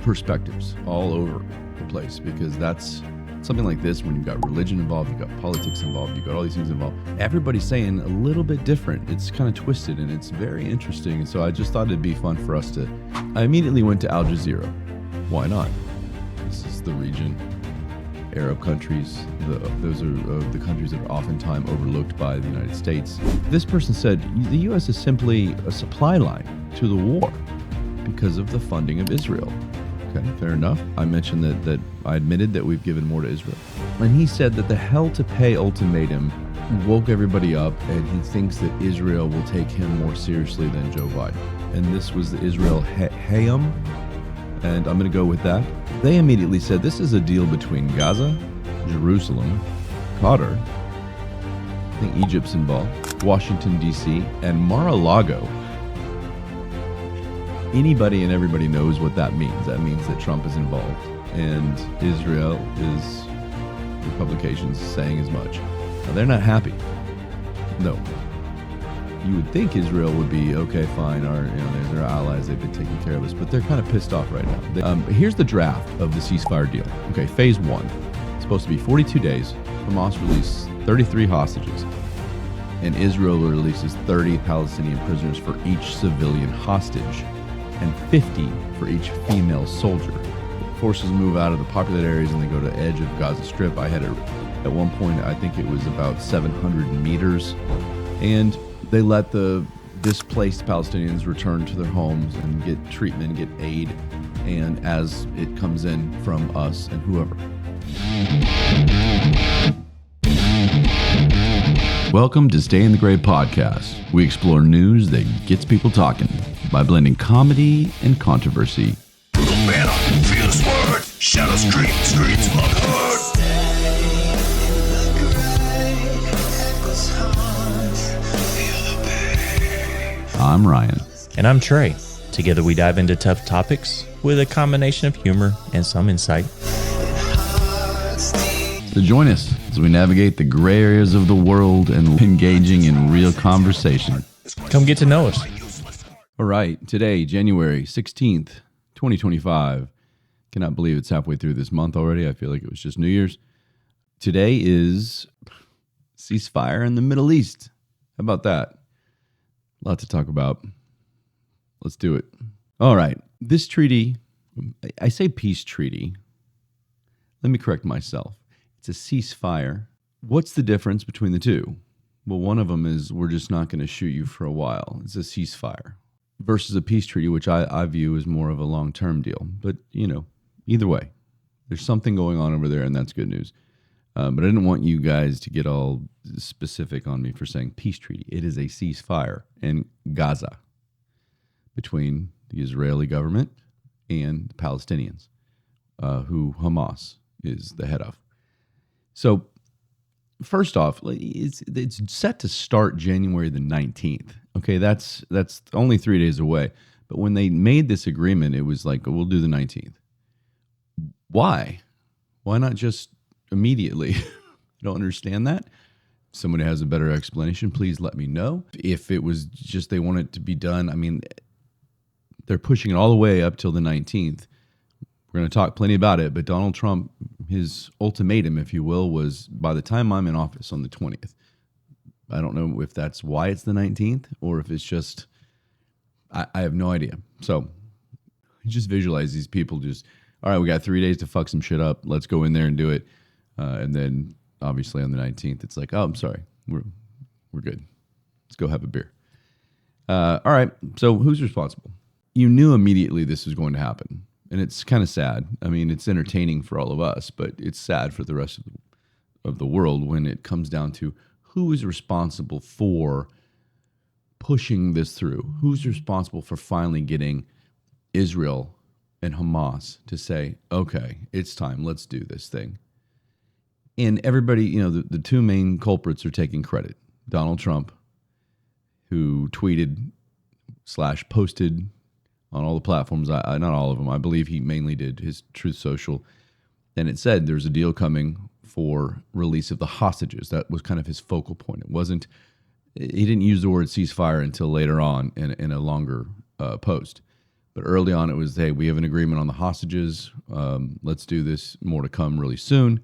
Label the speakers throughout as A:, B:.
A: perspectives all over the place, because that's something like this, when you've got religion involved, you've got politics involved, you've got all these things involved, everybody's saying a little bit different. It's kind of twisted and it's very interesting. And so I just thought it'd be fun for us to, I immediately went to Al Jazeera. Why not? This is the region, Arab countries, those are the countries that are oftentimes overlooked by the United States. This person said the U.S. is simply a supply line to the war because of the funding of Israel. Okay, fair enough. I mentioned that I admitted that we've given more to Israel. And he said that the hell to pay ultimatum woke everybody up, and he thinks that Israel will take him more seriously than Joe Biden. And this was the Hayom, and I'm going to go with that. They immediately said this is a deal between Gaza, Jerusalem, Qatar, I think Egypt's involved, Washington, D.C., and Mar-a-Lago. Anybody and everybody knows what that means. That means that Trump is involved, and Israel is, the publications saying as much. Now, they're not happy. No. You would think Israel would be, okay, fine, they're our allies, they've been taking care of us, but they're kind of pissed off right now. Here's the draft of the ceasefire deal. Okay, phase one. It's supposed to be 42 days. Hamas released 33 hostages, and Israel releases 30 Palestinian prisoners for each civilian hostage, and 50 for each female soldier. Forces move out of the populated areas and they go to edge of Gaza Strip. I had at one point, I think it was about 700 meters, and they let the displaced Palestinians return to their homes and get treatment, get aid, and as it comes in from us and whoever. Welcome to Stay in the Gray podcast. We explore news that gets people talking by blending comedy and controversy.
B: To the banner, feel the word, shadow screams unheard.
A: I'm Ryan.
C: And I'm Trey. Together we dive into tough topics with a combination of humor and some insight.
A: So join us as we navigate the gray areas of the world and engaging in real conversation.
C: Come get to know us.
A: All right, today, January 16th, 2025. Cannot believe it's halfway through this month already. I feel like it was just New Year's. Today is ceasefire in the Middle East. How about that? A lot to talk about. Let's do it. All right, this treaty, I say peace treaty. Let me correct myself. It's a ceasefire. What's the difference between the two? Well, one of them is we're just not going to shoot you for a while. It's a ceasefire. Versus a peace treaty, which I view as more of a long-term deal. But, either way, there's something going on over there, and that's good news. But I didn't want you guys to get all specific on me for saying peace treaty. It is a ceasefire in Gaza between the Israeli government and the Palestinians, who Hamas is the head of. So, first off, it's set to start January the 19th. Okay, that's only 3 days away. But when they made this agreement, it was like, we'll do the 19th. Why? Why not just immediately? I don't understand that. If somebody has a better explanation, please let me know. If it was just they want it to be done, I mean, they're pushing it all the way up till the 19th. We're going to talk plenty about it, but Donald Trump, his ultimatum, if you will, was by the time I'm in office on the 20th. I don't know if that's why it's the 19th or if it's just, I have no idea. So just visualize these people just, all right, we got 3 days to fuck some shit up. Let's go in there and do it. And then obviously on the 19th, it's like, oh, I'm sorry. We're good. Let's go have a beer. All right. So who's responsible? You knew immediately this was going to happen. And it's kind of sad. I mean, it's entertaining for all of us, but it's sad for the rest of the world when it comes down to who is responsible for pushing this through. Who's responsible for finally getting Israel and Hamas to say, okay, it's time, let's do this thing. And everybody, the two main culprits are taking credit. Donald Trump, who tweeted / posted on all the platforms, not all of them, I believe he mainly did his Truth Social, and it said there's a deal coming for release of the hostages. That was kind of his focal point. He didn't use the word ceasefire until later on in a longer post. But early on, it was, hey, we have an agreement on the hostages. Let's do this. More to come really soon.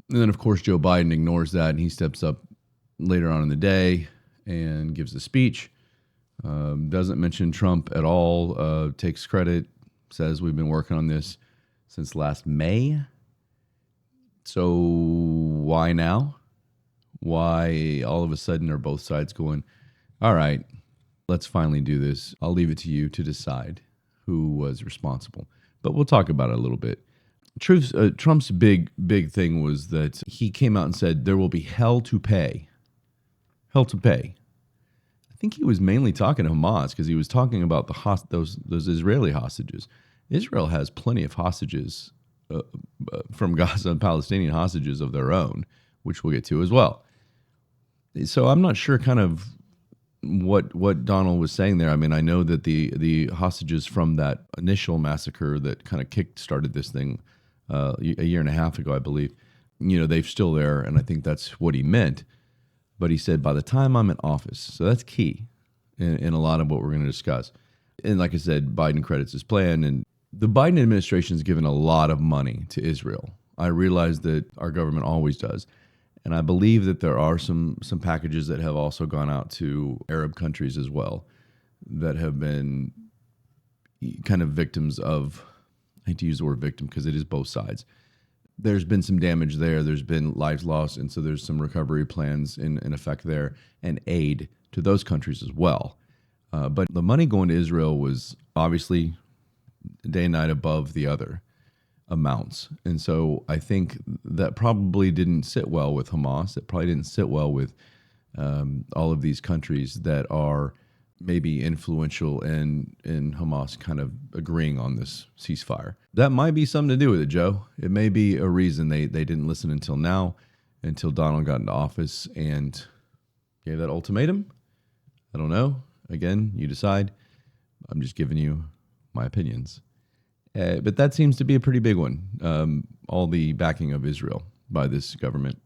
A: And then, of course, Joe Biden ignores that, and he steps up later on in the day and gives a speech. Doesn't mention Trump at all. Takes credit. Says we've been working on this since last May. So why now? Why all of a sudden are both sides going, all right, let's finally do this. I'll leave it to you to decide who was responsible. But we'll talk about it a little bit. Trump's big thing was that he came out and said there will be hell to pay. Hell to pay. I think he was mainly talking to Hamas because he was talking about those Israeli hostages. Israel has plenty of hostages from Gaza, Palestinian hostages of their own, which we'll get to as well. So I'm not sure kind of what Donald was saying there. I mean, I know that the hostages from that initial massacre that kind of started this thing a year and a half ago, I believe, they're still there, and I think that's what he meant. But he said, by the time I'm in office, so that's key in a lot of what we're going to discuss. And like I said, Biden credits his plan, and the Biden administration has given a lot of money to Israel. I realize that our government always does. And I believe that there are some packages that have also gone out to Arab countries as well that have been kind of victims of, I hate to use the word victim because it is both sides. There's been some damage there. There's been lives lost. And so there's some recovery plans in effect there and aid to those countries as well. But the money going to Israel was obviously day and night above the other amounts. And so I think that probably didn't sit well with Hamas. It probably didn't sit well with all of these countries that are maybe influential in Hamas kind of agreeing on this ceasefire. That might be something to do with it, Joe. It may be a reason they didn't listen until now, until Donald got into office and gave that ultimatum. I don't know. Again, you decide. I'm just giving you my opinions. But that seems to be a pretty big one, all the backing of Israel by this government.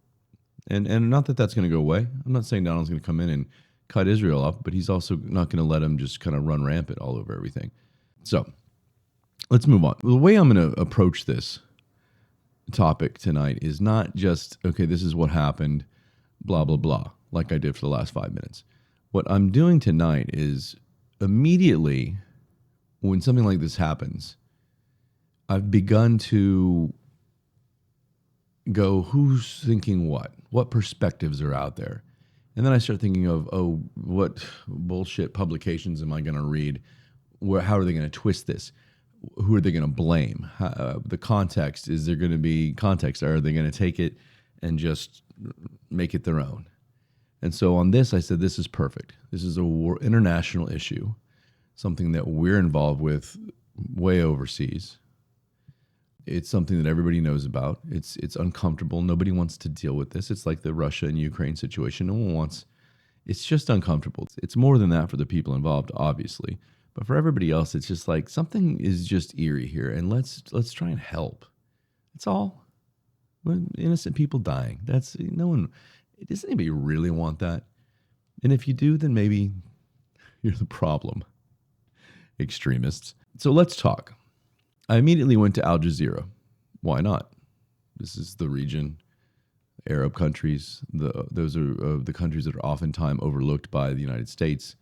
A: And not that that's going to go away. I'm not saying Donald's going to come in and cut Israel off, but he's also not going to let him just kind of run rampant all over everything. So let's move on. The way I'm going to approach this topic tonight is not just, okay, this is what happened, blah, blah, blah, like I did for the last 5 minutes. What I'm doing tonight is immediately when something like this happens, I've begun to go, who's thinking what? What perspectives are out there? And then I start thinking of, what bullshit publications am I going to read? How are they going to twist this? Who are they going to blame? The context, is there going to be context? Are they going to take it and just make it their own? And so on this, I said, this is perfect. This is a international issue, something that we're involved with way overseas. It's something that everybody knows about. It's uncomfortable. Nobody wants to deal with this. It's like the Russia and Ukraine situation. No one wants. It's just uncomfortable. It's more than that for the people involved, obviously, but for everybody else, it's just like something is just eerie here, and let's try and help. That's all. Innocent people dying. That's no one. Does anybody really want that? And if you do, then maybe you're the problem. Extremists. So let's talk. I immediately went to Al Jazeera. Why not? This is the region, Arab countries. Those are the countries that are oftentimes overlooked by the United States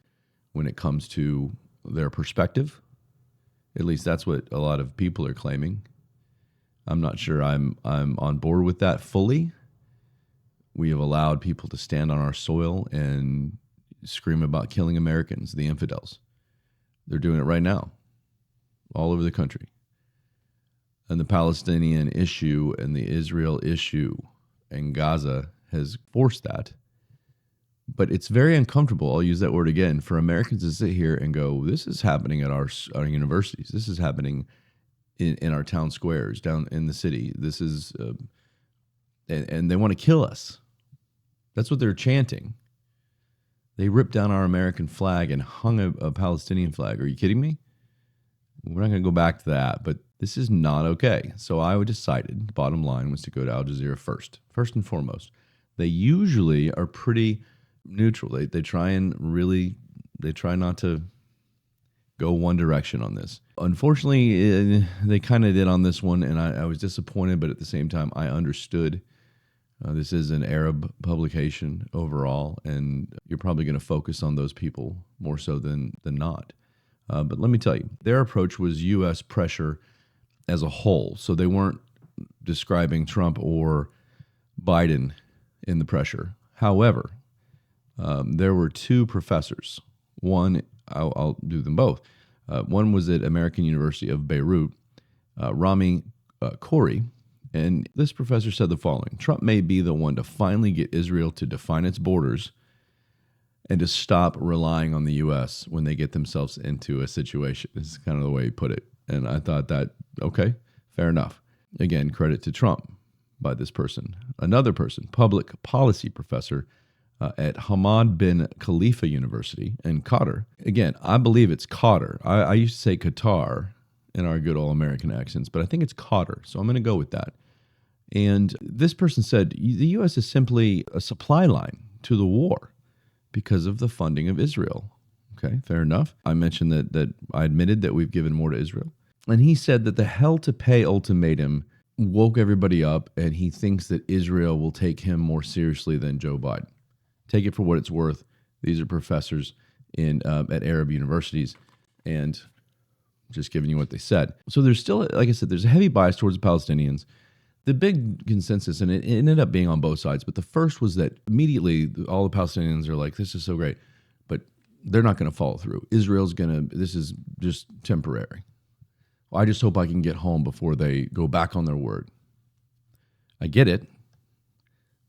A: when it comes to their perspective. At least that's what a lot of people are claiming. I'm not sure I'm on board with that fully. We have allowed people to stand on our soil and scream about killing Americans, the infidels. They're doing it right now, all over the country. And the Palestinian issue and the Israel issue and Gaza has forced that. But it's very uncomfortable, I'll use that word again, for Americans to sit here and go, this is happening at our universities. This is happening in our town squares, down in the city. This is, and they want to kill us. That's what they're chanting. They ripped down our American flag and hung a Palestinian flag. Are you kidding me? We're not going to go back to that, but this is not okay. So I decided, the bottom line was to go to Al Jazeera first and foremost. They usually are pretty neutral. They try not to go one direction on this. Unfortunately, they kind of did on this one, and I was disappointed, but at the same time, I understood. This is an Arab publication overall, and you're probably going to focus on those people more so than not. But let me tell you, their approach was U.S. pressure as a whole. So they weren't describing Trump or Biden in the pressure. However, there were two professors. One, I'll do them both. One was at American University of Beirut, Rami Khoury. And this professor said the following: Trump may be the one to finally get Israel to define its borders and to stop relying on the U.S. when they get themselves into a situation. This is kind of the way he put it. And I thought that, okay, fair enough. Again, credit to Trump by this person. Another person, public policy professor at Hamad bin Khalifa University in Qatar. Again, I believe it's Qatar. I used to say Qatar in our good old American accents, but I think it's Qatar. So I'm going to go with that. And this person said the U.S. is simply a supply line to the war because of the funding of Israel. Okay, fair enough. I mentioned that I admitted that we've given more to Israel. And he said that the hell to pay ultimatum woke everybody up, and he thinks that Israel will take him more seriously than Joe Biden. Take it for what it's worth. These are professors at Arab universities, and just giving you what they said. So there's still, like I said, there's a heavy bias towards the Palestinians. The big consensus, and it ended up being on both sides, but the first was that immediately all the Palestinians are like, this is so great, but they're not going to follow through. This is just temporary. Well, I just hope I can get home before they go back on their word. I get it,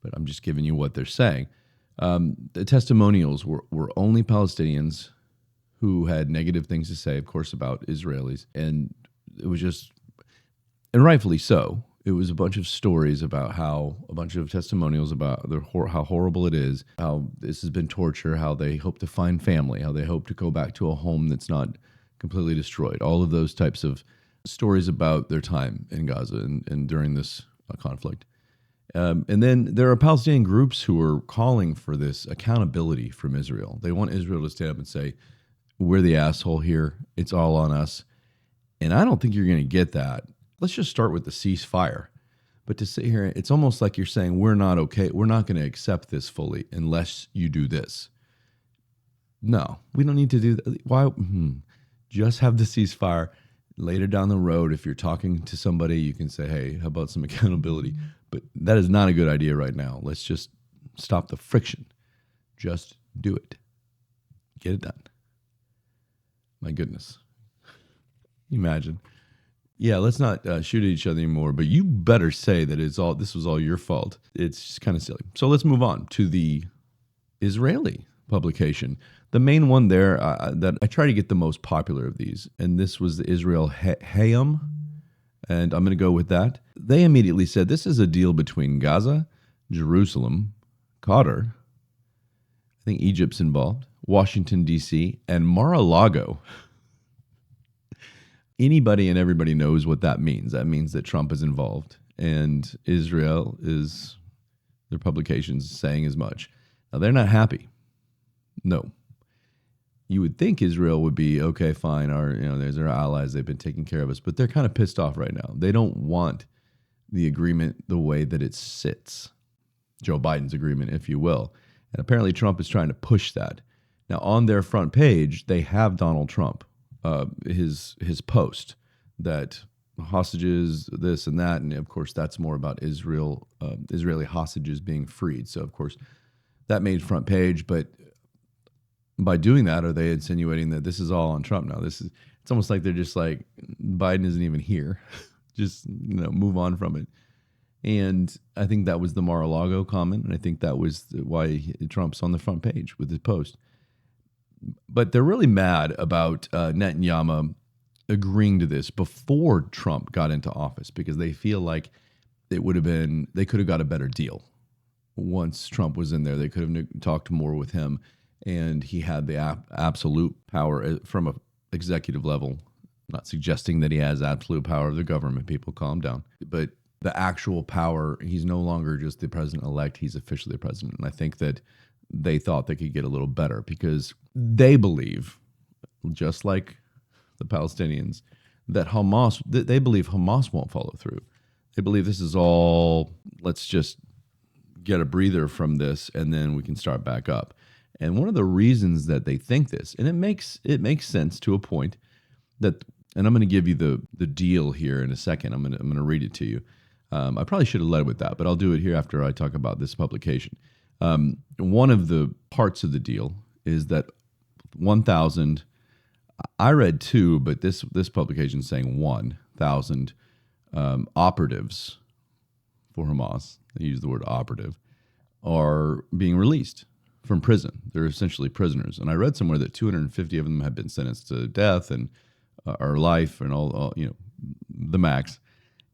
A: but I'm just giving you what they're saying. The testimonials were only Palestinians who had negative things to say, of course, about Israelis. And it was just, and rightfully so, it was a bunch of stories about a bunch of testimonials about how horrible it is, how this has been torture, how they hope to find family, how they hope to go back to a home that's not completely destroyed. All of those types of stories about their time in Gaza and during this conflict. And then there are Palestinian groups who are calling for this accountability from Israel. They want Israel to stand up and say, we're the asshole here. It's all on us. And I don't think you're going to get that. Let's just start with the ceasefire. But to sit here, it's almost like you're saying, we're not okay. We're not going to accept this fully unless you do this. No, we don't need to do that. Why? Just have the ceasefire. Later down the road, if you're talking to somebody, you can say, hey, how about some accountability? But that is not a good idea right now. Let's just stop the friction. Just do it. Get it done. My goodness. Imagine. Yeah, let's not shoot at each other anymore, but you better say that this was all your fault. It's just kind of silly. So let's move on to the Israeli publication. The main one there that I try to get the most popular of these, and this was the Hayom, and I'm going to go with that. They immediately said this is a deal between Gaza, Jerusalem, Qatar, I think Egypt's involved, Washington, D.C., and Mar-a-Lago. Anybody and everybody knows what that means. That means that Trump is involved, and Israel is, their publications saying as much. Now, they're not happy. No. You would think Israel would be, okay, fine, there's our allies, they've been taking care of us, but they're kind of pissed off right now. They don't want the agreement the way that it sits. Joe Biden's agreement, if you will. And apparently Trump is trying to push that. Now, on their front page, they have Donald Trump. His post that hostages, this and that, and of course that's more about Israeli hostages being freed. So of course that made front page, but by doing that, are they insinuating that this is all on Trump now? It's almost like they're just like, Biden isn't even here. Just move on from it. And I think that was the Mar-a-Lago comment, and I think that was why Trump's on the front page with his post. But they're really mad about Netanyahu agreeing to this before Trump got into office because they feel like they could have got a better deal. Once Trump was in there, they could have talked more with him, and he had the absolute power from an executive level. I'm not suggesting that he has absolute power of the government. People, calm down. But the actual power, he's no longer just the president-elect. He's officially the president. And I think that they thought they could get a little better because they believe, just like the Palestinians, that they believe Hamas won't follow through. They believe this is all, let's just get a breather from this and then we can start back up. And one of the reasons that they think this, and it makes sense to a point, that, and I'm going to give you the deal here in a second. I'm going to read it to you. I probably should have led with that, but I'll do it here after I talk about this publication. One of the parts of the deal is that 1,000, I read 2, but this publication is saying 1,000 operatives for Hamas, they use the word operative, are being released from prison. They're essentially prisoners. And I read somewhere that 250 of them have been sentenced to death and or life and all the max.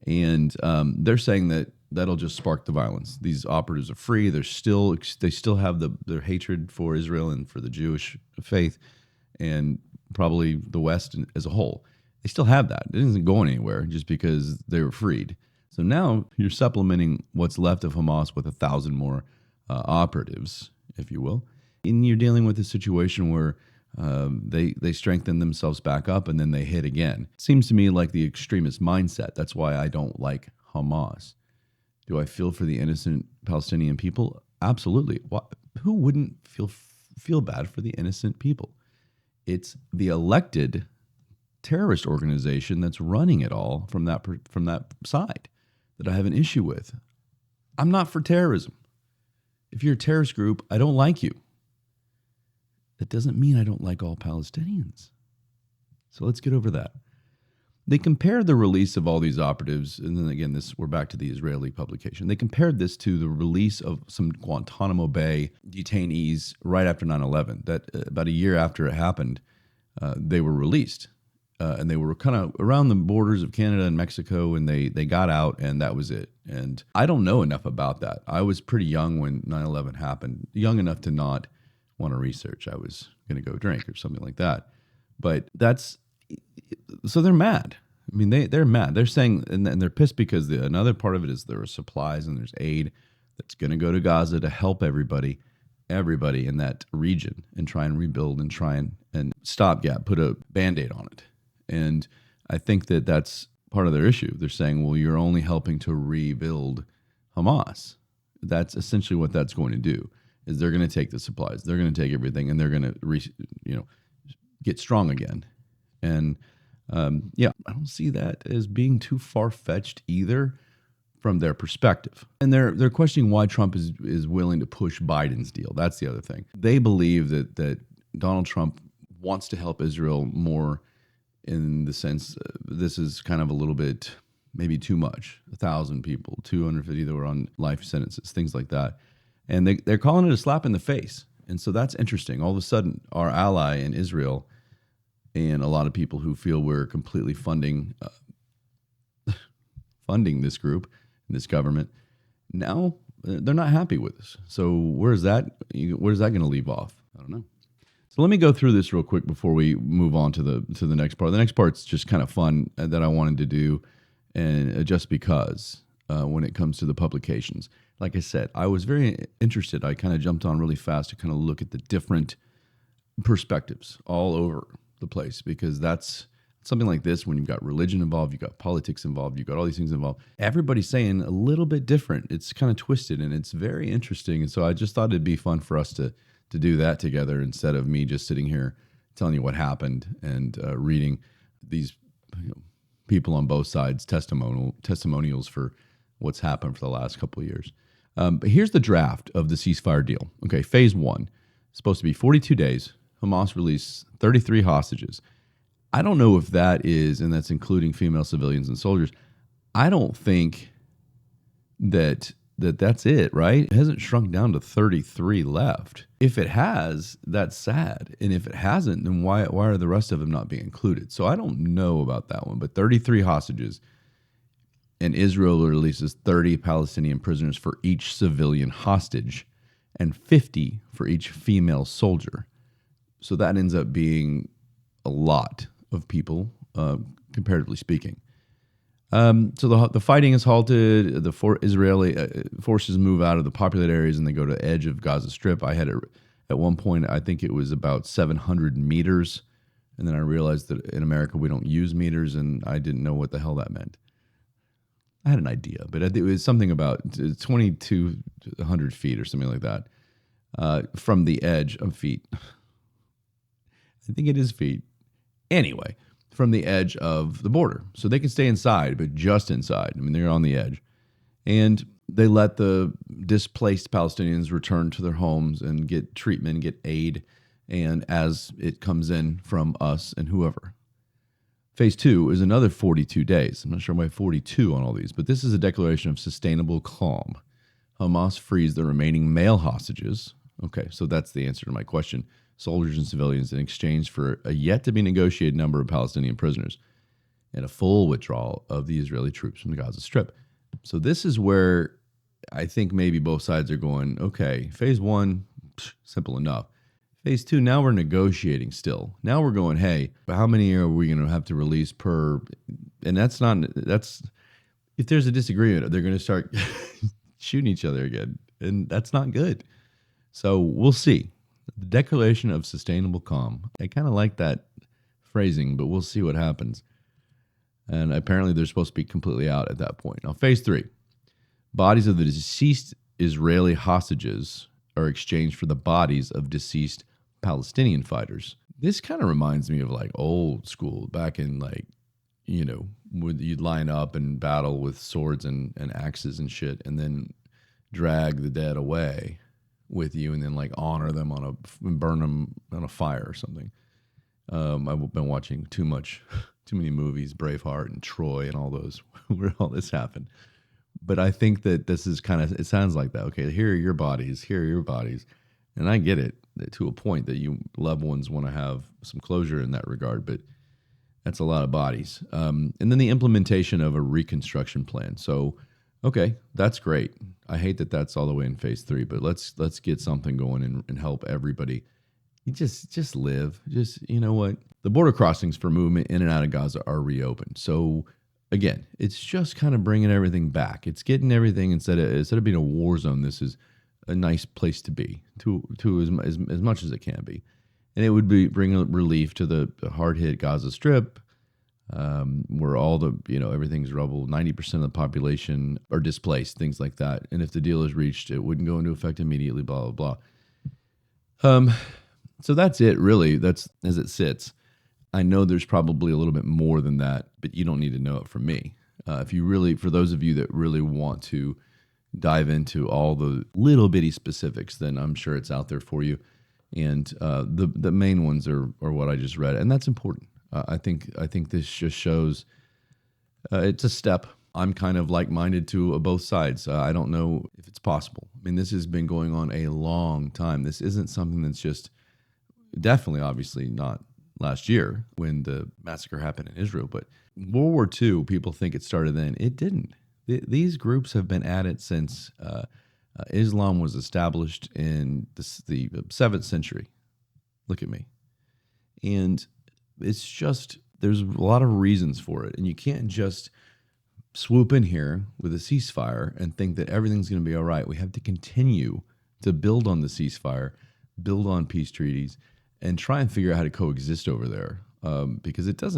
A: And they're saying that that'll just spark the violence. These operatives are free. They still have their hatred for Israel and for the Jewish faith and probably the West as a whole. They still have that. It isn't going anywhere just because they were freed. So now you're supplementing what's left of Hamas with 1,000 more operatives, if you will. And you're dealing with a situation where they strengthen themselves back up and then they hit again. It seems to me like the extremist mindset. That's why I don't like Hamas. Do I feel for the innocent Palestinian people? Absolutely. Who wouldn't feel bad for the innocent people? It's the elected terrorist organization that's running it all from that side that I have an issue with. I'm not for terrorism. If you're a terrorist group, I don't like you. That doesn't mean I don't like all Palestinians. So let's get over that. They compared the release of all these operatives, and then again, we're back to the Israeli publication. They compared this to the release of some Guantanamo Bay detainees right after 9/11. That about a year after it happened, they were released. And they were kind of around the borders of Canada and Mexico, and they got out, and that was it. And I don't know enough about that. I was pretty young when 9/11 happened, young enough to not want to research. I was going to go drink or something like that. But so they're mad. I mean, they're mad. They're saying, and they're pissed because another part of it is there are supplies and there's aid that's going to go to Gaza to help everybody in that region and try and rebuild and try and stopgap, put a Band-Aid on it. And I think that that's part of their issue. They're saying, well, you're only helping to rebuild Hamas. That's essentially what that's going to do, is they're going to take the supplies, they're going to take everything, and they're going to get strong again. And I don't see that as being too far-fetched either from their perspective. And they're questioning why Trump is willing to push Biden's deal. That's the other thing. They believe that Donald Trump wants to help Israel more, in the sense this is kind of a little bit, maybe too much. 1,000 people, 250 that were on life sentences, things like that. And they're calling it a slap in the face. And so that's interesting. All of a sudden, our ally in Israel and a lot of people who feel we're completely funding this group, this government, now they're not happy with us. So where's that going to leave off? I don't know. So let me go through this real quick before we move on to the next part. The next part's just kind of fun that I wanted to do, and just because when it comes to the publications. Like I said, I was very interested. I kind of jumped on really fast to kind of look at the different perspectives all over the place, because that's something like this, when you've got religion involved, you've got politics involved, you've got all these things involved. Everybody's saying a little bit different. It's kind of twisted, and it's very interesting. And so I just thought it'd be fun for us to do that together, instead of me just sitting here telling you what happened and reading these people on both sides testimonials for what's happened for the last couple of years. But here's the draft of the ceasefire deal. Okay, phase 1, supposed to be 42 days. Hamas released 33 hostages. I don't know if that is, and that's including female civilians and soldiers. I don't think that's it, right? It hasn't shrunk down to 33 left. If it has, that's sad. And if it hasn't, then why are the rest of them not being included? So I don't know about that one, but 33 hostages, and Israel releases 30 Palestinian prisoners for each civilian hostage and 50 for each female soldier. So that ends up being a lot of people, comparatively speaking. So the fighting is halted. The Israeli forces move out of the populated areas and they go to the edge of Gaza Strip. I had it at one point, I think it was about 700 meters And then I realized that in America we don't use meters, and I didn't know what the hell that meant. I had an idea, but it was something about 2,200 feet or something like that from the edge of feet. I think it is feet. Anyway, from the edge of the border. So they can stay inside, but just inside. I mean, they're on the edge. And they let the displaced Palestinians return to their homes and get treatment, get aid, and as it comes in from us and whoever. Phase 2 is another 42 days. I'm not sure why 42 on all these, but this is a declaration of sustainable calm. Hamas frees the remaining male hostages. Okay, so that's the answer to my question. Soldiers and civilians in exchange for a yet-to-be-negotiated number of Palestinian prisoners and a full withdrawal of the Israeli troops from the Gaza Strip. So this is where I think maybe both sides are going, okay, phase 1, simple enough. Phase 2, now we're negotiating still. Now we're going, hey, how many are we going to have to release per? And that's if there's a disagreement, they're going to start shooting each other again. And that's not good. So we'll see. The declaration of sustainable calm. I kind of like that phrasing, but we'll see what happens. And apparently they're supposed to be completely out at that point. Now, phase 3. Bodies of the deceased Israeli hostages are exchanged for the bodies of deceased Palestinian fighters. This kind of reminds me of like old school, back in like, when you'd line up and battle with swords and axes and shit, and then drag the dead away with you and then like honor them and burn them on a fire or something. I've been watching too many movies, Braveheart and Troy and all those where all this happened. But I think that this is it sounds like that. Okay, here are your bodies. And I get it to a point that you loved ones want to have some closure in that regard, but that's a lot of bodies. And then the implementation of a reconstruction plan. So, okay, that's great. I hate that that's all the way in phase 3, but let's get something going and help everybody. You just live. You know what? The border crossings for movement in and out of Gaza are reopened. So again, it's just kind of bringing everything back. It's getting everything instead of being a war zone. This is a nice place to be to as much as it can be, and it would bring relief to the hard hit Gaza Strip, where all the everything's rubble. 90% of the population are displaced, things like that. And if the deal is reached, it wouldn't go into effect immediately. Blah blah blah. So that's it, really. That's as it sits. I know there's probably a little bit more than that, but you don't need to know it from me. For those of you that really want to dive into all the little bitty specifics, then I'm sure it's out there for you. And the main ones are what I just read, and that's important. I think this just shows it's a step. I'm kind of like-minded to both sides. I don't know if it's possible. I mean, this has been going on a long time. This isn't something that's just definitely, obviously, not last year when the massacre happened in Israel, but World War II, people think it started then. It didn't. These groups have been at it since Islam was established in the 7th century. Look at me. And it's just, there's a lot of reasons for it. And you can't just swoop in here with a ceasefire and think that everything's going to be all right. We have to continue to build on the ceasefire, build on peace treaties, and try and figure out how to coexist over there. Because it just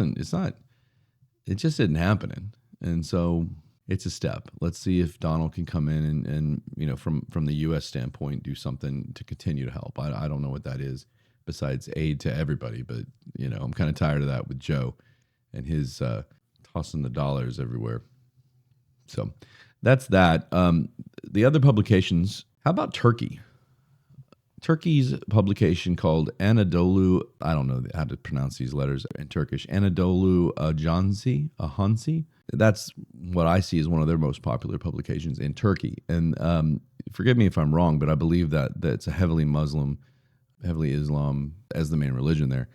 A: isn't happening. And so it's a step. Let's see if Donald can come in and from the U.S. standpoint, do something to continue to help. I don't know what that is besides aid to everybody, but I'm kind of tired of that with Joe and his tossing the dollars everywhere. So that's that. The other publications, how about Turkey? Turkey's publication called Anadolu, I don't know how to pronounce these letters in Turkish, Anadolu Ajansi. That's what I see as one of their most popular publications in Turkey. And forgive me if I'm wrong, but I believe that it's a heavily Islam as the main religion there.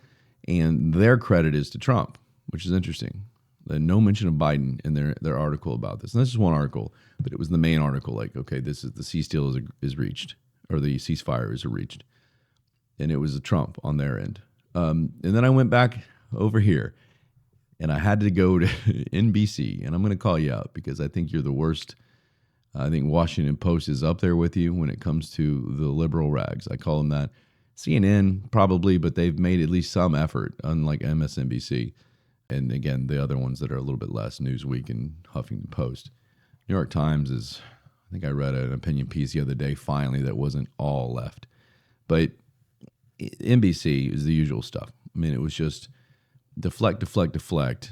A: And their credit is to Trump, which is interesting. No mention of Biden in their article about this. And this is one article, but it was the main article, like, okay, this is the cease deal is reached, or the ceasefire is reached. And it was a Trump on their end. And then I went back over here, and I had to go to NBC, and I'm going to call you out because I think you're the worst. I think Washington Post is up there with you when it comes to the liberal rags. I call them that. CNN probably, but they've made at least some effort, unlike MSNBC. And again, the other ones that are a little bit less, Newsweek and Huffington Post. New York Times is, I think I read an opinion piece the other day, finally, that wasn't all left. But NBC is the usual stuff. I mean, it was just deflect.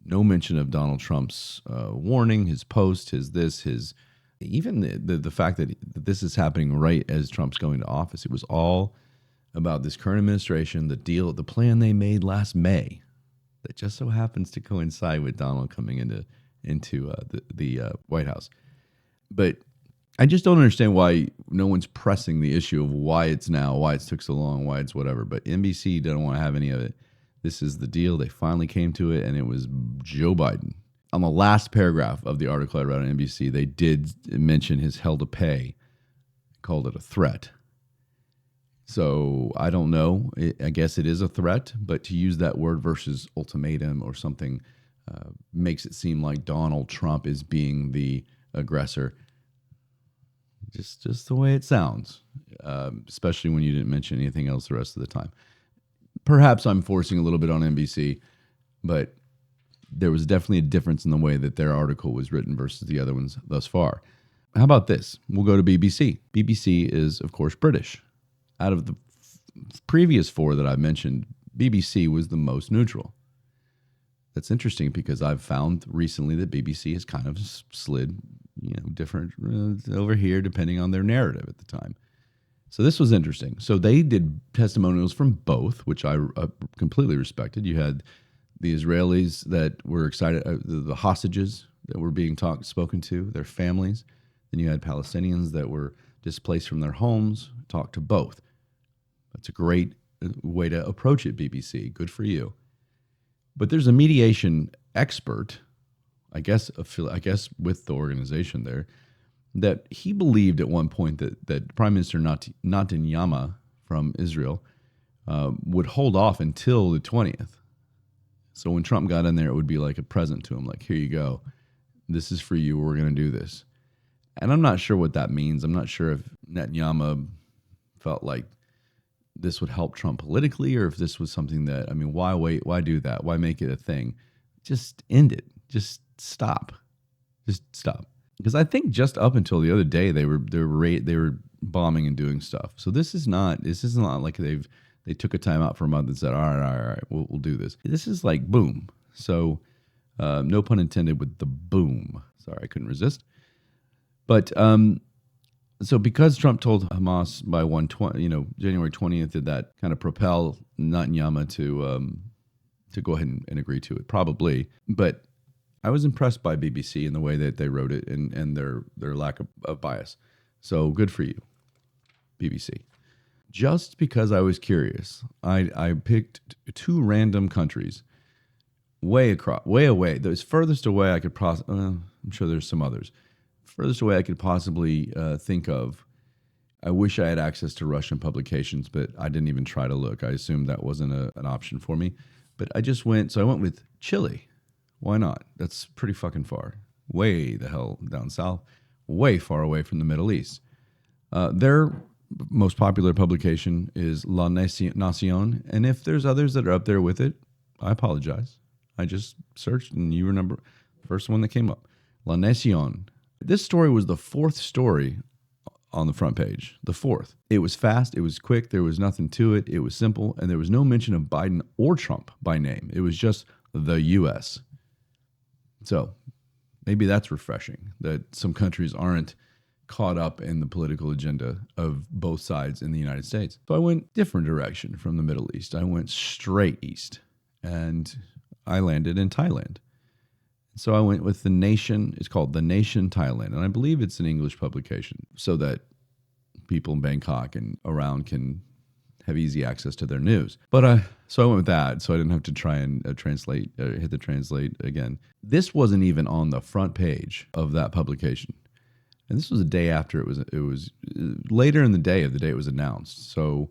A: No mention of Donald Trump's warning, his post, even the fact that this is happening right as Trump's going to office. It was all about this current administration, the plan they made last May that just so happens to coincide with Donald coming into the White House. But I just don't understand why no one's pressing the issue of why it's now, why it took so long, why it's whatever. But NBC don't want to have any of it. This is the deal. They finally came to it, and it was Joe Biden. On the last paragraph of the article I read on NBC, they did mention his hell to pay, called it a threat. So I don't know. I guess it is a threat, but to use that word versus ultimatum or something makes it seem like Donald Trump is being the aggressor. Just the way it sounds, especially when you didn't mention anything else the rest of the time. Perhaps I'm forcing a little bit on NBC, but there was definitely a difference in the way that their article was written versus the other ones thus far. How about this? We'll go to BBC. BBC is, of course, British. Out of the previous four that I've mentioned, BBC was the most neutral. That's interesting because I've found recently that BBC has kind of slid, different over here depending on their narrative at the time. So this was interesting. So they did testimonials from both, which I completely respected. You had the Israelis that were excited, the hostages that were being spoken to, their families. Then you had Palestinians that were displaced from their homes. Talk to both. That's a great way to approach it, BBC. Good for you. But there's a mediation expert, I guess with the organization there, that he believed at one point that Prime Minister Netanyahu from Israel would hold off until the 20th. So when Trump got in there, it would be like a present to him, like, here you go. This is for you. We're going to do this. And I'm not sure what that means. I'm not sure if Netanyahu felt like this would help Trump politically, or if this was something that, why wait? Why do that? Why make it a thing? Just end it. Just stop. Because I think just up until the other day, they were bombing and doing stuff. So this is not like they took a time out for a month and said, all right, we'll do this. This is like boom. So no pun intended with the boom. Sorry, I couldn't resist. But so because Trump told Hamas by January 20th, did that kind of propel Netanyahu to go ahead and agree to it? Probably. But I was impressed by BBC and the way that they wrote it and their lack of bias. So good for you, BBC. Just because I was curious, I picked two random countries way away. The furthest away I could possibly, I'm sure there's some others. Furthest away I could possibly think of. I wish I had access to Russian publications, but I didn't even try to look. I assumed that wasn't an option for me. But I went with Chile. Why not? That's pretty fucking far. Way the hell down south. Way far away from the Middle East. Their most popular publication is Nacion. And if there's others that are up there with it, I apologize. I just searched and you remember the first one that came up. Nacion. This story was the fourth story on the front page. The fourth. It was fast. It was quick. There was nothing to it. It was simple. And there was no mention of Biden or Trump by name. It was just the U.S. So maybe that's refreshing that some countries aren't caught up in the political agenda of both sides in the United States. So I went different direction from the Middle East. I went straight east and I landed in Thailand. So I went with The Nation. It's called The Nation Thailand. And I believe it's an English publication so that people in Bangkok and around can have easy access to their news. But so I went with that, so I didn't have to try and hit the translate again. This wasn't even on the front page of that publication. And this was a day after it was later in the day of the day it was announced. So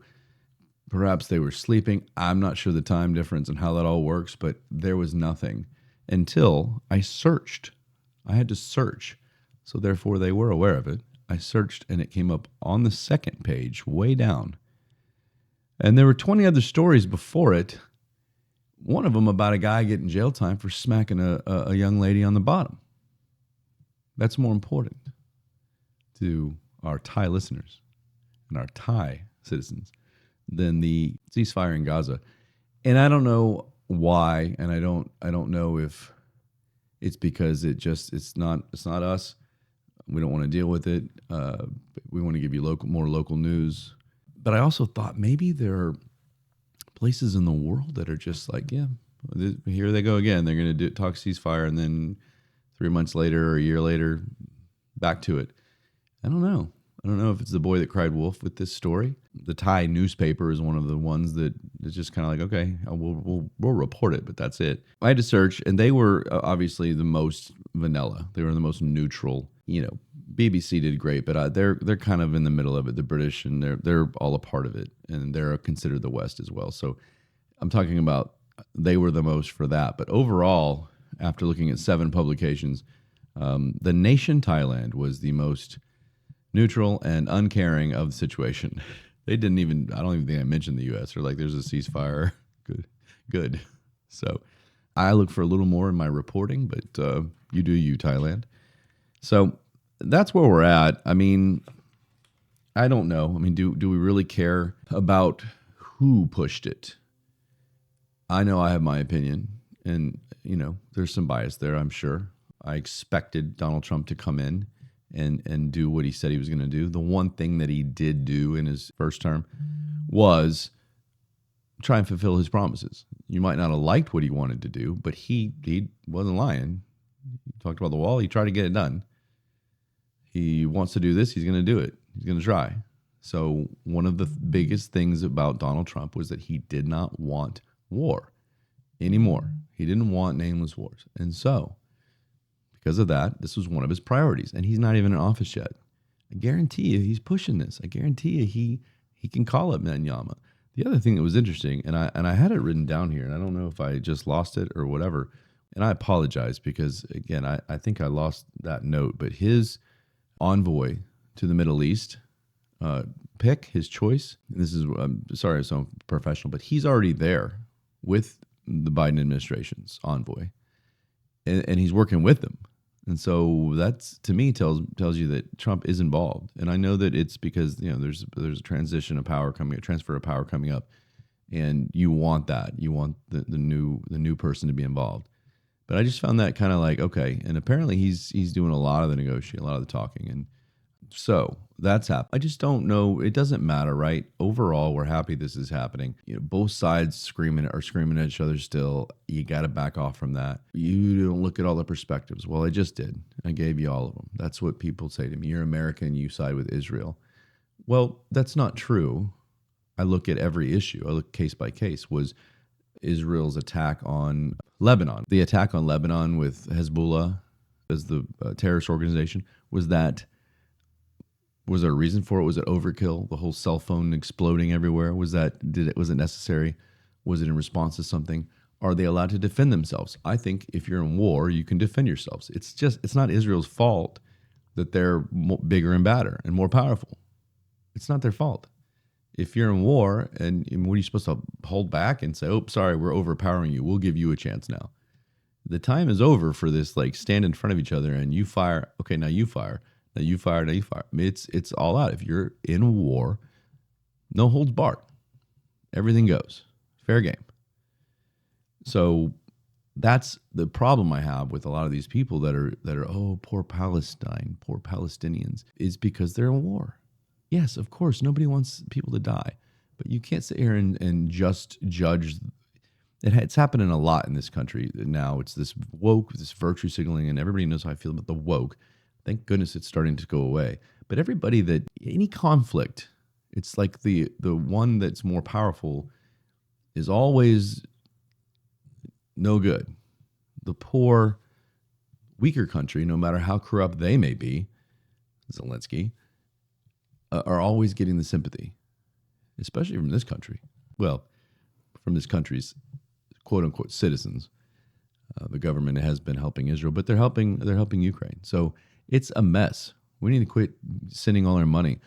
A: perhaps they were sleeping. I'm not sure the time difference and how that all works, but there was nothing until I searched. I had to search. So therefore they were aware of it. I searched and it came up on the second page, way down. And there were 20 other stories before it. One of them about a guy getting jail time for smacking a young lady on the bottom. That's more important to our Thai listeners and our Thai citizens than the ceasefire in Gaza. And I don't know why, and I don't know if it's because it's not us. We don't want to deal with it. We want to give you more local news. But I also thought maybe there are places in the world that are just like, yeah, here they go again. They're going to talk ceasefire, and then 3 months later or a year later, back to it. I don't know. I don't know if it's the boy that cried wolf with this story. The Thai newspaper is one of the ones that is just kind of like, okay, we'll report it, but that's it. I had to search, and they were obviously the most vanilla. They were the most neutral. BBC did great, but they're kind of in the middle of it. The British, and they're all a part of it, and they're considered the West as well. So I'm talking about they were the most for that. But overall, after looking at 7 publications, the Nacion Thailand was the most neutral and uncaring of the situation. They didn't even, I don't even think I mentioned the U.S. They're like, there's a ceasefire. Good. So I look for a little more in my reporting, but you do you, Thailand. So that's where we're at. I mean, I don't know. I mean, do we really care about who pushed it? I know I have my opinion, and, there's some bias there, I'm sure. I expected Donald Trump to come in and do what he said he was going to do. The one thing that he did do in his first term was try and fulfill his promises. You might not have liked what he wanted to do, but he wasn't lying. He talked about the wall. He tried to get it done. He wants to do this. He's going to do it. He's going to try. So one of the biggest things about Donald Trump was that he did not want war anymore. He didn't want nameless wars. And so because of that, this was one of his priorities, and he's not even in office yet. I guarantee you he's pushing this. I guarantee you he can call up Netanyahu. The other thing that was interesting, and I had it written down here, and I don't know if I just lost it or whatever, and I apologize because, again, I think I lost that note, but his envoy to the Middle East, pick, his choice, and this is, I'm sorry I sound professional, but he's already there with the Biden administration's envoy, and he's working with them. And so that's, to me, tells you that Trump is involved. And I know that it's because, there's a transition of power coming, a transfer of power coming up, and you want that. You want the new person to be involved. But I just found that kind of like, okay. And apparently he's doing a lot of the negotiating, a lot of the talking. And so that's happening. I just don't know. It doesn't matter, right? Overall, we're happy this is happening. Both sides screaming at each other still. You got to back off from that. You don't look at all the perspectives. Well, I just did. I gave you all of them. That's what people say to me. You're American. You side with Israel. Well, that's not true. I look at every issue. I look case by case. Was Israel's attack on Lebanon, the attack on Lebanon with Hezbollah as the terrorist organization, was there a reason for it? Was it overkill? The whole cell phone exploding everywhere? Was it necessary? Was it in response to something? Are they allowed to defend themselves? I think if you're in war, you can defend yourselves. It's not Israel's fault that they're bigger and badder and more powerful. It's not their fault. If you're in war, and what are you supposed to hold back and say, oh, sorry, we're overpowering you. We'll give you a chance now. The time is over for this, like, stand in front of each other and you fire. Okay, now you fire. Now you fire. Now you fire. I mean, it's all out. If you're in a war, no holds barred. Everything goes. Fair game. So that's the problem I have with a lot of these people that are oh, poor Palestine, poor Palestinians, is because they're in war. Yes, of course, nobody wants people to die, but you can't sit here and just judge. It's happening a lot in this country now. It's this woke, this virtue signaling, and everybody knows how I feel about the woke. Thank goodness it's starting to go away. But everybody any conflict, it's like the one that's more powerful is always no good. The poor, weaker country, no matter how corrupt they may be, Zelensky, are always getting the sympathy, especially from this country. Well, from this country's quote unquote citizens. The government has been helping Israel, but they're helping Ukraine. So it's a mess. We need to quit sending all our money.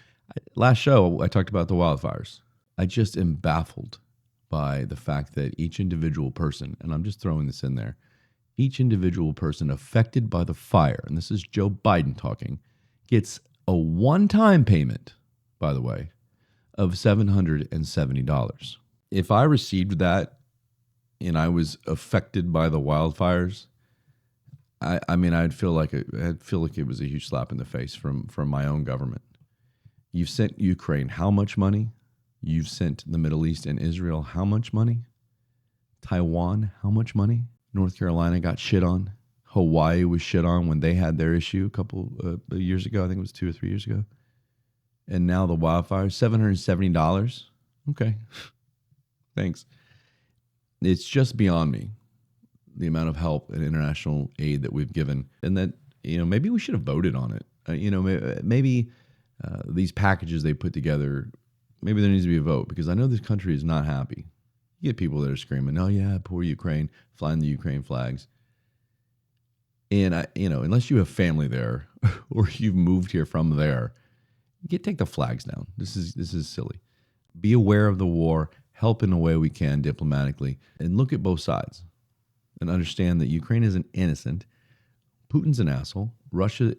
A: Last show, I talked about the wildfires. I just am baffled by the fact that each individual person, and I'm just throwing this in there, each individual person affected by the fire, and this is Joe Biden talking, gets a one-time payment, by the way, of $770. If I received that and I was affected by the wildfires, I mean, I'd feel like it was a huge slap in the face from my own government. You've sent Ukraine how much money? You've sent the Middle East and Israel how much money? Taiwan, how much money? North Carolina got shit on. Hawaii was shit on when they had their issue a couple years ago. I think it was 2 or 3 years ago. And now the wildfires, $770. Okay, thanks. It's just beyond me, the amount of help and international aid that we've given, and that, maybe we should have voted on it. Maybe these packages they put together, maybe there needs to be a vote, because I know this country is not happy. You get people that are screaming, "Oh yeah, poor Ukraine," flying the Ukraine flags. And unless you have family there or you've moved here from there, take the flags down. This is silly. Be aware of the war, help in the way we can diplomatically, and look at both sides and understand that Ukraine isn't innocent. Putin's an asshole. Russia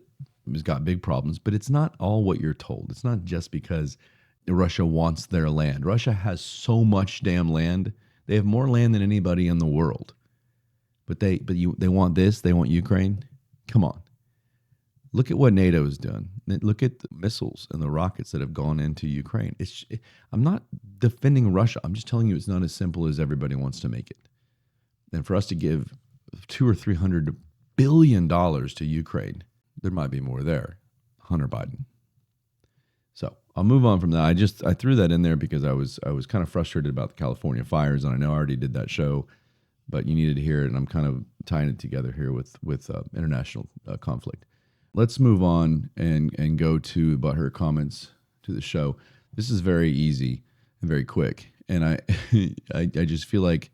A: has got big problems, but it's not all what you're told. It's not just because Russia wants their land. Russia has so much damn land. They have more land than anybody in the world. But they want this. They want Ukraine. Come on. Look at what NATO has done. Look at the missiles and the rockets that have gone into Ukraine. I'm not defending Russia. I'm just telling you it's not as simple as everybody wants to make it. And for us to give $200 or $300 billion to Ukraine, there might be more there. Hunter Biden. So I'll move on from that. I threw that in there because I was kind of frustrated about the California fires, and I know I already did that show, but you needed to hear it, and I'm kind of tying it together here with international conflict. Let's move on and go to about her comments to the show. This is very easy and very quick, and I just feel like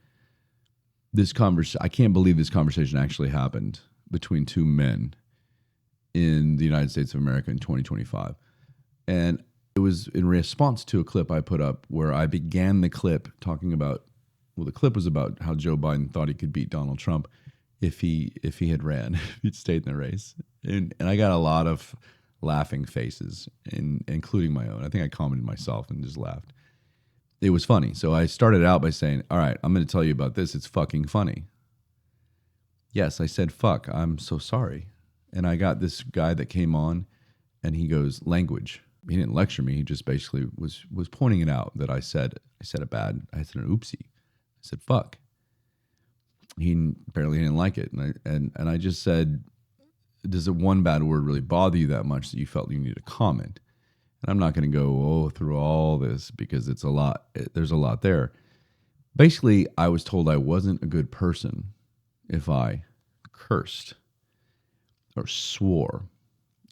A: I can't believe this conversation actually happened between two men in the United States of America in 2025. And it was in response to a clip I put up where I began the clip talking about, the clip was about how Joe Biden thought he could beat Donald Trump if he had ran, if he'd stayed in the race. And I got a lot of laughing faces, including my own. I think I commented myself and just laughed. It was funny. So I started out by saying, all right, I'm going to tell you about this. It's fucking funny. Yes, I said, fuck, I'm so sorry. And I got this guy that came on and he goes, language. He didn't lecture me. He just basically was pointing it out that I said an oopsie. I said, fuck. He apparently didn't like it. And I just said, does one bad word really bother you that much that you felt you needed to comment? And I'm not going to go through all this because it's a lot. There's a lot there. Basically, I was told I wasn't a good person if I cursed or swore.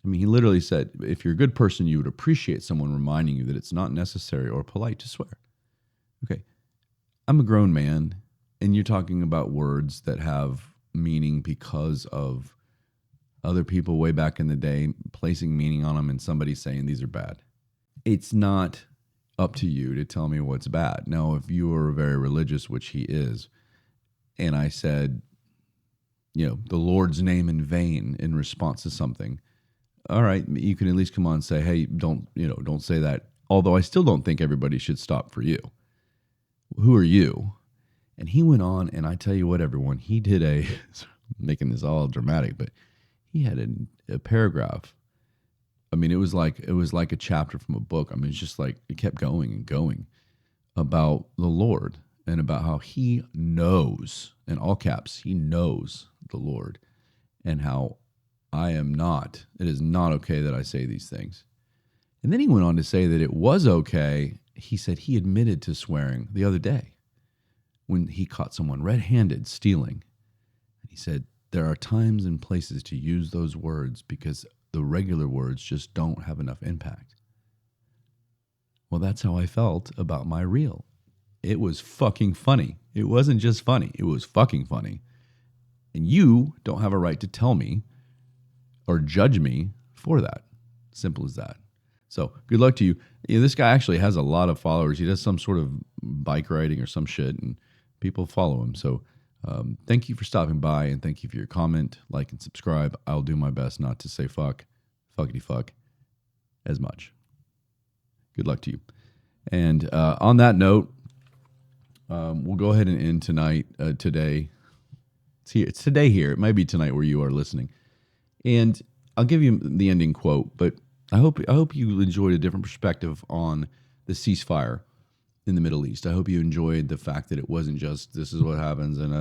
A: I mean, he literally said, if you're a good person, you would appreciate someone reminding you that it's not necessary or polite to swear. Okay, I'm a grown man, and you're talking about words that have meaning because of other people way back in the day placing meaning on them and somebody saying these are bad. It's not up to you to tell me what's bad. Now, if you are very religious, which he is, and I said, the Lord's name in vain in response to something, all right, you can at least come on and say, hey, don't say that. Although I still don't think everybody should stop for you. Who are you? And he went on, and I tell you what, everyone, he did making this all dramatic, but he had a paragraph. I mean, it was like a chapter from a book. I mean, it's just like it kept going and going about the Lord and about how he knows, in all caps, he knows the Lord, and how it is not okay that I say these things. And then he went on to say that it was okay. He said he admitted to swearing the other day when he caught someone red-handed stealing. He said, there are times and places to use those words because the regular words just don't have enough impact. Well, that's how I felt about my reel. It was fucking funny. It wasn't just funny. It was fucking funny. And you don't have a right to tell me or judge me for that. Simple as that. So good luck to you. This guy actually has a lot of followers. He does some sort of bike riding or some shit, and people follow him. So thank you for stopping by, and thank you for your comment, like, and subscribe. I'll do my best not to say fuckity fuck as much. Good luck to you. And on that note, we'll go ahead and end today. It's today here. It might be tonight where you are listening. And I'll give you the ending quote, but I hope you enjoyed a different perspective on the ceasefire in the Middle East. I hope you enjoyed the fact that it wasn't just this is what happens and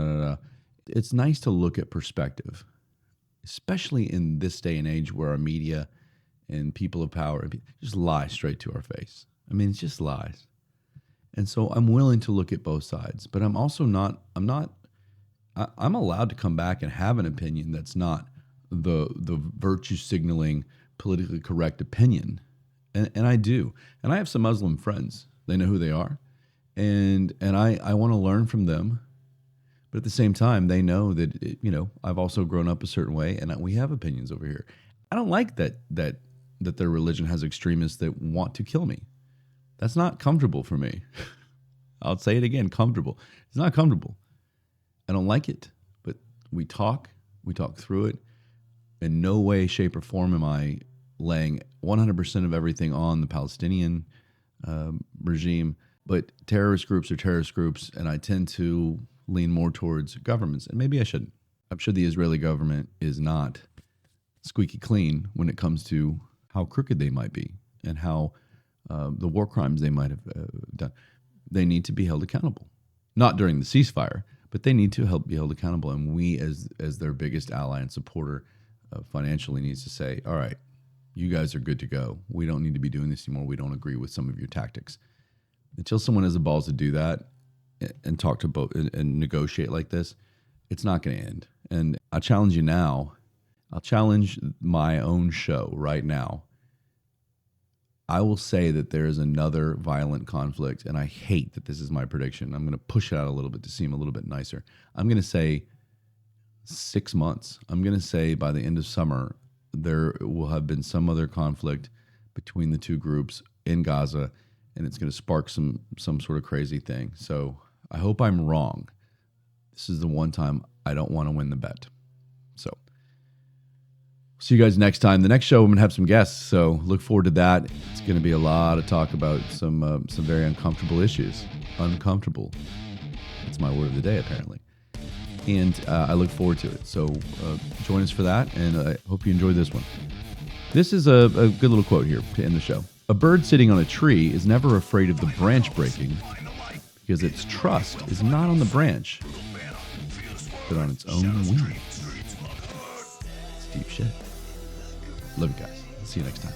A: It's nice to look at perspective, especially in this day and age where our media and people of power just lie straight to our face. I mean, it's just lies. And so I'm willing to look at both sides, but I'm allowed to come back and have an opinion that's not the virtue signaling, politically correct opinion. And I do. And I have some Muslim friends. They know who they are. And I want to learn from them. But at the same time, they know that, I've also grown up a certain way and we have opinions over here. I don't like that their religion has extremists that want to kill me. That's not comfortable for me. I'll say it again, comfortable. It's not comfortable. I don't like it, but we talk through it. In no way, shape, or form am I laying 100% of everything on the Palestinian regime, but terrorist groups are terrorist groups, and I tend to lean more towards governments, and maybe I shouldn't. I'm sure the Israeli government is not squeaky clean when it comes to how crooked they might be and how the war crimes they might have done. They need to be held accountable. Not during the ceasefire, but they need to be held accountable. And we, as their biggest ally and supporter financially, needs to say, all right, you guys are good to go. We don't need to be doing this anymore. We don't agree with some of your tactics. Until someone has the balls to do that and talk to both and negotiate like this, it's not going to end. And I challenge you now. I'll challenge my own show right now. I will say that there is another violent conflict, and I hate that this is my prediction. I'm going to push it out a little bit to seem a little bit nicer. I'm going to say 6 months. I'm going to say by the end of summer, there will have been some other conflict between the two groups in Gaza, and it's going to spark some sort of crazy thing. So I hope I'm wrong. This is the one time I don't want to win the bet. So see you guys next time. The next show, I'm going to have some guests, so look forward to that. It's going to be a lot of talk about some very uncomfortable issues. Uncomfortable. That's my word of the day, apparently. And I look forward to it. So join us for that, and I hope you enjoyed this one. This is a good little quote here to end the show. A bird sitting on a tree is never afraid of the branch breaking because its trust is not on the branch, but on its own wings. It's deep shit. Love you guys. See you next time.